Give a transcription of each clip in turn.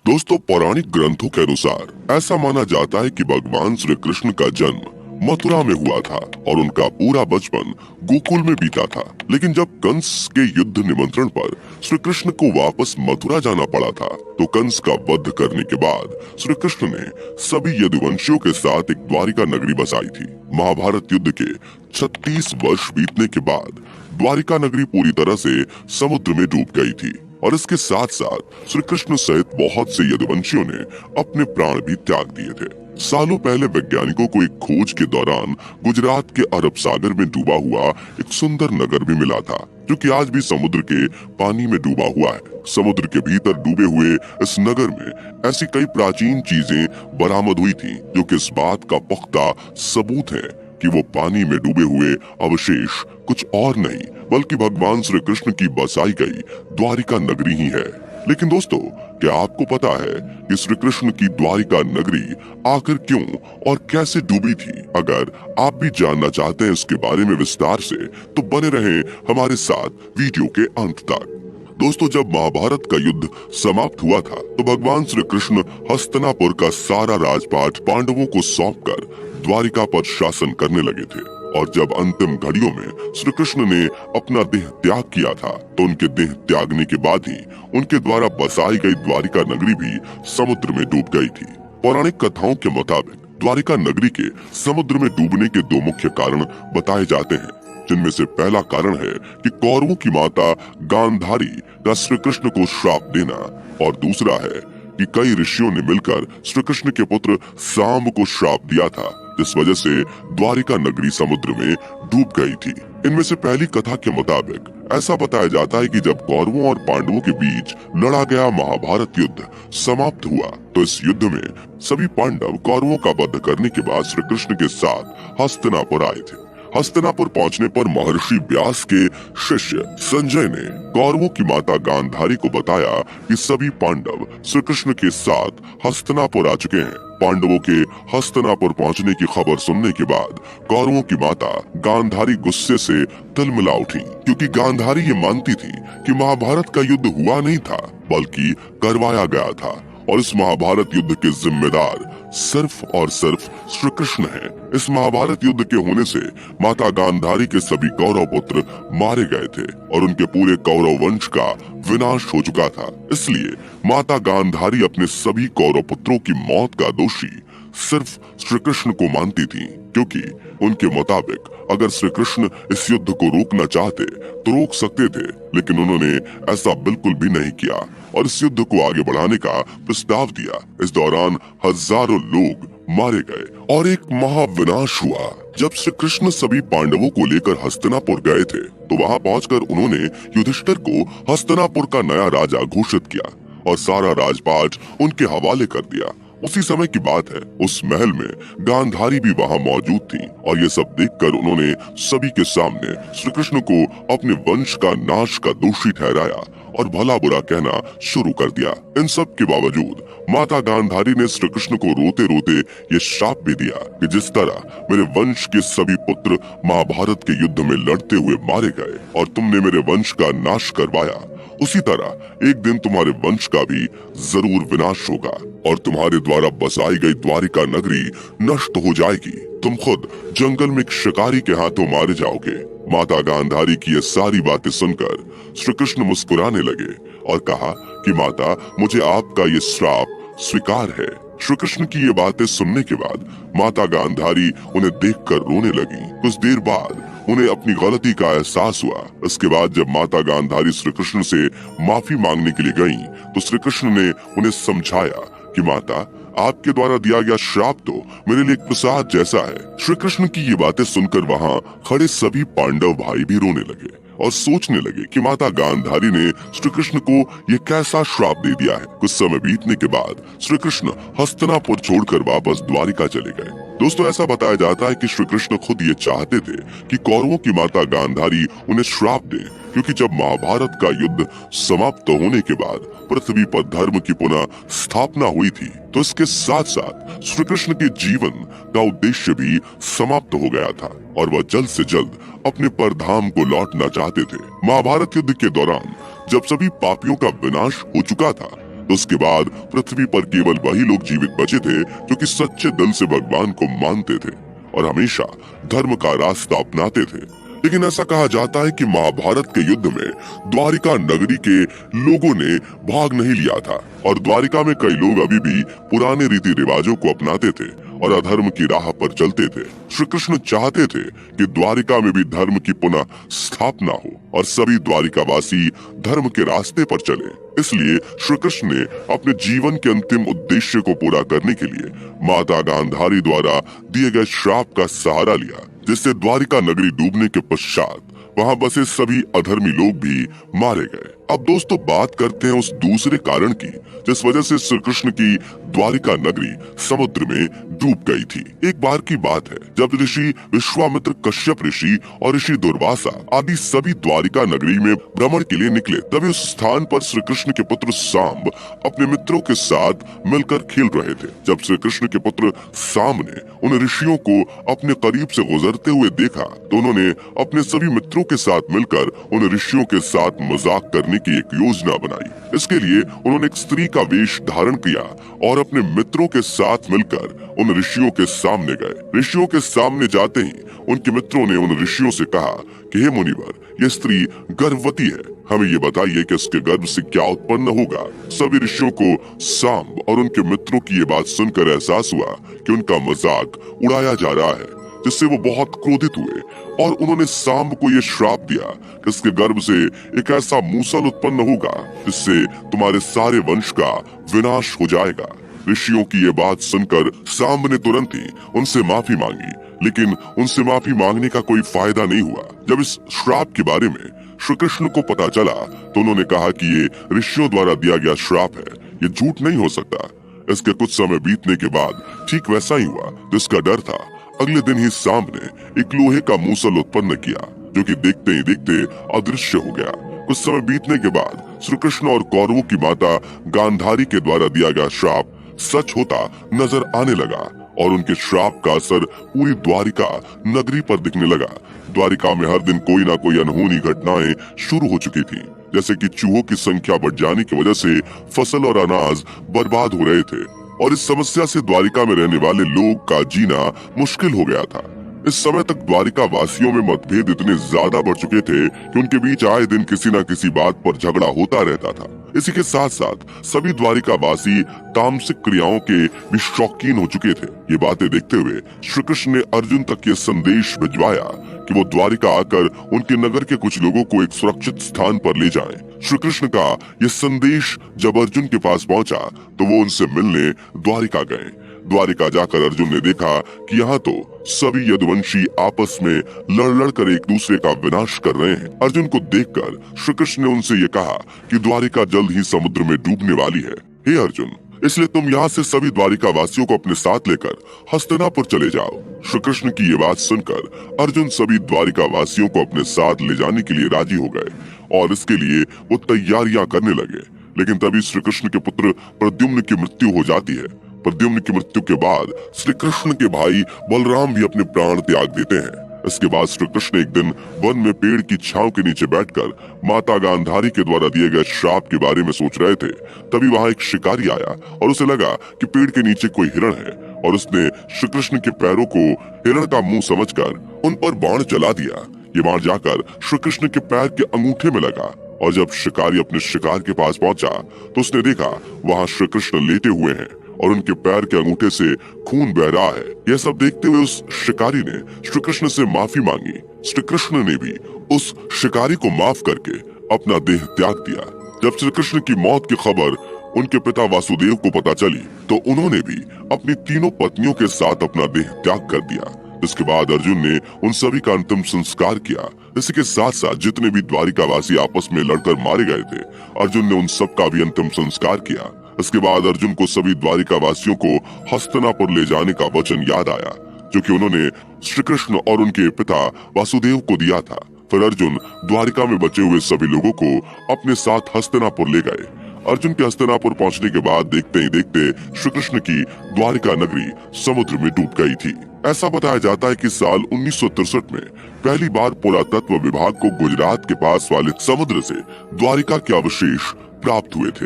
दोस्तों, पौराणिक ग्रंथों के अनुसार ऐसा माना जाता है कि भगवान श्री कृष्ण का जन्म मथुरा में हुआ था और उनका पूरा बचपन गोकुल में बीता था। लेकिन जब कंस के युद्ध निमंत्रण पर श्री कृष्ण को वापस मथुरा जाना पड़ा था, तो कंस का वध करने के बाद श्री कृष्ण ने सभी यदुवंशियों के साथ एक द्वारिका नगरी बसाई थी। महाभारत युद्ध के 36 वर्ष बीतने के बाद द्वारिका नगरी पूरी तरह से समुद्र में डूब गई थी और इसके साथ साथ श्री कृष्ण सहित बहुत से यदुवंशियों ने अपने प्राण भी त्याग दिए थे। सालों पहले वैज्ञानिकों को एक खोज के दौरान गुजरात के अरब सागर में डूबा हुआ एक सुंदर नगर भी मिला था, जो कि आज भी समुद्र के पानी में डूबा हुआ है। समुद्र के भीतर डूबे हुए इस नगर में ऐसी कई प्राचीन चीजें बरामद हुई थी, जो कि इस बात का पुख्ता सबूत है कि वो पानी में डूबे हुए अवशेष कुछ और नहीं बल्कि भगवान श्री कृष्ण की बसाई गई द्वारिका नगरी ही है। लेकिन दोस्तों, क्या आपको पता है कि श्री कृष्ण की द्वारिका नगरी आखिर क्यों और कैसे डूबी थी? अगर आप भी जानना चाहते हैं इसके बारे में विस्तार से, तो बने रहें हमारे साथ वीडियो के अंत तक। दोस्तों, जब महाभारत का युद्ध समाप्त हुआ था, तो भगवान श्री कृष्ण हस्तिनापुर का सारा राजपाट पांडवों को सौंपकर द्वारिका पर शासन करने लगे थे। और जब अंतिम घड़ियों में श्री कृष्ण ने अपना देह त्याग किया था, तो उनके देह त्यागने के बाद ही उनके द्वारा बसाई गई द्वारिका नगरी भी समुद्र में डूब गई थी। पौराणिक कथाओं के मुताबिक द्वारिका नगरी के समुद्र में डूबने के दो मुख्य कारण बताए जाते हैं, जिनमें से पहला कारण है कि कौरवों की माता गांधारी का श्री कृष्ण को श्राप देना, और दूसरा है कि कई ऋषियों ने मिलकर श्री कृष्ण के पुत्र सांब को श्राप दिया था, जिस वजह से द्वारिका नगरी समुद्र में डूब गई थी। इनमें से पहली कथा के मुताबिक ऐसा बताया जाता है कि जब कौरवों और पांडवों के बीच लड़ा गया महाभारत युद्ध समाप्त हुआ, तो इस युद्ध में सभी पांडव कौरवों का वध करने के बाद श्री कृष्ण के साथ हस्तिनापुर आए थे। हस्तिनापुर पहुंचने पर महर्षि व्यास के शिष्य संजय ने कौरवों की माता गांधारी को बताया कि सभी पांडव श्री कृष्ण के साथ हस्तिनापुर आ चुके हैं। पांडवों के हस्तिनापुर पहुंचने की खबर सुनने के बाद कौरवों की माता गांधारी गुस्से से तिलमिला उठी, क्योंकि गांधारी ये मानती थी कि महाभारत का युद्ध हुआ नहीं था बल्कि करवाया गया था, और इस महाभारत युद्ध के जिम्मेदार सिर्फ और सिर्फ श्री कृष्ण हैं। इस महाभारत युद्ध के होने से माता गांधारी के सभी कौरव पुत्र मारे गए थे और उनके पूरे कौरव वंश का विनाश हो चुका था। इसलिए माता गांधारी अपने सभी कौरव पुत्रों की मौत का दोषी सिर्फ श्री कृष्ण को मानती थी, क्योंकि उनके मुताबिक अगर श्री कृष्ण इस युद्ध को रोकना चाहते तो रोक सकते थे, लेकिन उन्होंने ऐसा बिल्कुल भी नहीं किया और इस युद्ध को आगे बढ़ाने का प्रस्ताव दिया। इस दौरान हजारों लोग मारे गए और एक महाविनाश हुआ। जब श्री कृष्ण सभी पांडवों को लेकर हस्तिनापुर गए थे, तो वहां पहुंचकर उन्होंने युधिष्ठिर को हस्तिनापुर का नया राजा घोषित किया और सारा राजपाट उनके हवाले कर दिया। उसी समय की बात है, उस महल में गांधारी भी वहां मौजूद थी और ये सब देखकर उन्होंने सभी के सामने श्री कृष्ण को अपने वंश का नाश का दोषी ठहराया और भला बुरा कहना शुरू कर दिया। इन सब के बावजूद माता गांधारी ने श्री कृष्ण को रोते रोते ये श्राप भी दिया कि जिस तरह मेरे वंश के सभी पुत्र महाभारत के युद्ध में लड़ते हुए मारे गए और तुमने मेरे वंश का नाश करवाया, उसी तरह एक दिन तुम्हारे वंश का भी जरूर विनाश होगा और तुम्हारे द्वारा बसाई गई द्वारिका नगरी नष्ट हो जाएगी। तुम खुद जंगल में एक शिकारी के हाथों मारे जाओगे। माता गांधारी की ये सारी बातें सुनकर श्री कृष्ण मुस्कुराने लगे और कहा कि माता, मुझे आपका ये श्राप स्वीकार है। श्री कृष्ण की ये बातें सुनने के बाद माता गांधारी उन्हें देखकर रोने लगी। कुछ देर बाद उन्हें अपनी गलती का एहसास हुआ। इसके बाद जब माता गांधारी श्री कृष्ण से माफी मांगने के लिए गईं, तो श्री कृष्ण ने उन्हें समझाया कि माता, आपके द्वारा दिया गया श्राप तो मेरे लिए एक प्रसाद जैसा है। श्री कृष्ण की ये बातें सुनकर वहाँ खड़े सभी पांडव भाई भी रोने लगे और सोचने लगे कि माता गांधारी ने श्री कृष्ण को ये कैसा श्राप दे दिया है। कुछ समय बीतने के बाद श्री कृष्ण हस्तिनापुर छोड़कर वापस द्वारिका चले गए। दोस्तों, ऐसा बताया जाता है कि श्री कृष्ण खुद ये चाहते थे कि कौरवों की माता गांधारी उन्हें श्राप दे, क्योंकि जब महाभारत का युद्ध समाप्त होने के बाद पृथ्वी पर धर्म की पुनः स्थापना हुई थी, तो इसके साथ साथ श्री कृष्ण के जीवन का उद्देश्य भी समाप्त हो गया था और वह जल्द से जल्द अपने परधाम को लौटना चाहते थे। महाभारत युद्ध के दौरान जब सभी पापियों का विनाश हो चुका था, तो उसके बाद पृथ्वी पर केवल वही लोग जीवित बचे थे जो कि सच्चे दिल से भगवान को मानते थे और हमेशा धर्म का रास्ता अपनाते थे। लेकिन ऐसा कहा जाता है कि महाभारत के युद्ध में द्वारिका नगरी के लोगों ने भाग नहीं लिया था और द्वारिका में कई लोग अभी भी पुराने रीति रिवाजों को अपनाते थे और अधर्म की राह पर चलते थे। श्री कृष्ण चाहते थे कि द्वारिका में भी धर्म की पुनः स्थापना हो और सभी द्वारिकावासी धर्म के रास्ते पर चले। इसलिए श्री कृष्ण ने अपने जीवन के अंतिम उद्देश्य को पूरा करने के लिए माता गांधारी द्वारा दिए गए श्राप का सहारा लिया, जिससे द्वारिका नगरी डूबने के पश्चात वहाँ बसे सभी अधर्मी लोग भी मारे गए। अब दोस्तों बात करते हैं उस दूसरे कारण की जिस वजह से श्री कृष्ण की द्वारिका नगरी समुद्र में डूब गई थी। एक बार की बात है जब ऋषि विश्वामित्र, कश्यप ऋषि और ऋषि दुर्वासा आदि सभी द्वारिका नगरी में भ्रमण के लिए निकले, तभी उस स्थान पर श्री कृष्ण के पुत्र सांब अपने मित्रों के साथ मिलकर खेल रहे थे। जब श्री कृष्ण के पुत्र सांब ने उन ऋषियों को अपने करीब से गुजरते हुए देखा तो उन्होंने अपने सभी मित्रों के साथ मिलकर उन ऋषियों के साथ मजाक करने की एक योजना बनाई। इसके लिए उन्होंने एक स्त्री का वेश धारण किया और अपने मित्रों के साथ मिलकर उन ऋषियों के सामने गए। ऋषियों के सामने जाते ही उनके मित्रों ने उन ऋषियों से कहा कि हे मुनिवर, ये स्त्री गर्भवती है, हमें ये बताइए कि इसके गर्भ से क्या उत्पन्न होगा। सभी ऋषियों को सांब और उनके मित्रों की ये बात सुनकर एहसास हुआ कि उनका मजाक उड़ाया जा रहा है, जिससे वो बहुत क्रोधित हुए और उन्होंने सांब को ये श्राप दिया कि इसके गर्भ से एक ऐसा मूसल उत्पन्न होगा जिससे तुम्हारे सारे वंश का विनाश हो जाएगा। ऋषियों की ये बात सुनकर सांब ने तुरंत ही उनसे माफी मांगी, लेकिन उनसे माफी मांगने का कोई फायदा नहीं हुआ। जब इस श्राप के बारे में श्री कृष्ण को पता चला तो उन्होंने कहा कि ये ऋषियों द्वारा दिया गया श्राप है, ये झूठ नहीं हो सकता। इसके कुछ समय बीतने के बाद ठीक वैसा ही हुआ जिसका डर था। अगले दिन ही सांब ने एक लोहे का मूसल उत्पन्न किया जो कि देखते ही देखते अदृश्य हो गया। कुछ समय बीतने के बाद श्री कृष्ण और कौरवों की माता गांधारी के द्वारा दिया गया श्राप सच होता नजर आने लगा और उनके श्राप का असर पूरी द्वारिका नगरी पर दिखने लगा। द्वारिका में हर दिन कोई ना कोई अनहोनी घटनाएं शुरू हो चुकी थी, जैसे कि चूहों की संख्या बढ़ जाने की वजह से फसल और अनाज बर्बाद हो रहे थे और इस समस्या से द्वारिका में रहने वाले लोग का जीना मुश्किल हो गया था। इस समय तक द्वारिका वासियों में मतभेद इतने ज्यादा बढ़ चुके थे कि उनके बीच आए दिन किसी न किसी बात पर झगड़ा होता रहता था। इसी के साथ साथ सभी द्वारिका वासी तामसिक क्रियाओं के भी शौकीन हो चुके थे। ये बातें देखते हुए श्री कृष्ण ने अर्जुन तक ये संदेश भिजवाया कि वो द्वारिका आकर उनके नगर के कुछ लोगों को एक सुरक्षित स्थान पर ले जाएं। श्री कृष्ण का ये संदेश जब अर्जुन के पास पहुंचा तो वो उनसे मिलने द्वारिका गए। द्वारिका जाकर अर्जुन ने देखा कि यहाँ तो सभी यदुवंशी आपस में लड़ कर एक दूसरे का विनाश कर रहे हैं। अर्जुन को देखकर श्री कृष्ण ने उनसे ये कहा कि द्वारिका जल्द ही समुद्र में डूबने वाली है। हे अर्जुन, इसलिए तुम यहाँ से सभी द्वारिका वासियों को अपने साथ लेकर हस्तिनापुर चले जाओ। श्री कृष्ण की ये बात सुनकर अर्जुन सभी द्वारिका वासियों को अपने साथ ले जाने के लिए राजी हो गए और इसके लिए वो तैयारियां करने लगे। लेकिन तभी श्री कृष्ण के पुत्र प्रद्युम्न की मृत्यु हो जाती है। प्रद्युम्न की मृत्यु के बाद श्री कृष्ण के भाई बलराम भी अपने प्राण त्याग देते हैं। इसके बाद श्री कृष्ण एक दिन वन में पेड़ की छांव के नीचे बैठकर माता गांधारी के द्वारा दिए गए श्राप के बारे में सोच रहे थे। तभी वहां एक शिकारी आया और उसे लगा कि पेड़ के नीचे कोई हिरण है और उसने श्री कृष्ण के पैरों को हिरण का मुंह समझकर उन पर बाण चला दिया। ये बाण जाकर श्री कृष्ण के पैर के अंगूठे में लगा और जब शिकारी अपने शिकार के पास पहुंचा तो उसने देखा वहां श्री कृष्ण लेटे हुए हैं और उनके पैर के अंगूठे से खून बह रहा है। यह सब देखते हुए उस शिकारी ने श्री कृष्ण से माफी मांगी। श्री कृष्ण ने भी उस शिकारी को माफ करके अपना देह त्याग दिया। जब श्री कृष्ण की मौत की खबर उनके पिता वासुदेव को पता चली तो उन्होंने भी अपनी तीनों पत्नियों के साथ अपना देह त्याग कर दिया। इसके बाद अर्जुन ने उन सभी का अंतिम संस्कार किया। इसी के साथ साथ जितने भी द्वारिकावासी आपस में लड़कर मारे गए थे, अर्जुन ने उन सब का भी अंतिम संस्कार किया। इसके बाद अर्जुन को सभी द्वारिका वासियों को हस्तिनापुर ले जाने का वचन याद आया जो कि उन्होंने श्री कृष्ण और उनके पिता वासुदेव को दिया था। फिर अर्जुन द्वारिका में बचे हुए सभी लोगों को अपने साथ हस्तिनापुर ले गए। अर्जुन के हस्तिनापुर पहुंचने के बाद देखते ही देखते श्री कृष्ण की द्वारिका नगरी समुद्र में डूब गई थी। ऐसा बताया जाता है कि साल 1963 में पहली बार पुरातत्व विभाग को गुजरात के पास वाले समुद्र से द्वारिका के अवशेष प्राप्त हुए थे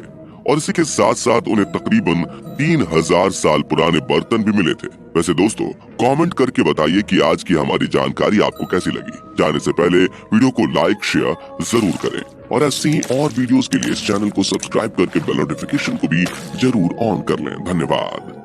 और इसी के साथ साथ उन्हें तकरीबन 3000 साल पुराने बर्तन भी मिले थे। वैसे दोस्तों, कमेंट करके बताइए कि आज की हमारी जानकारी आपको कैसी लगी। जाने से पहले वीडियो को लाइक शेयर जरूर करें और ऐसी और वीडियोस के लिए इस चैनल को सब्सक्राइब करके बेल नोटिफिकेशन को भी जरूर ऑन कर लें। धन्यवाद।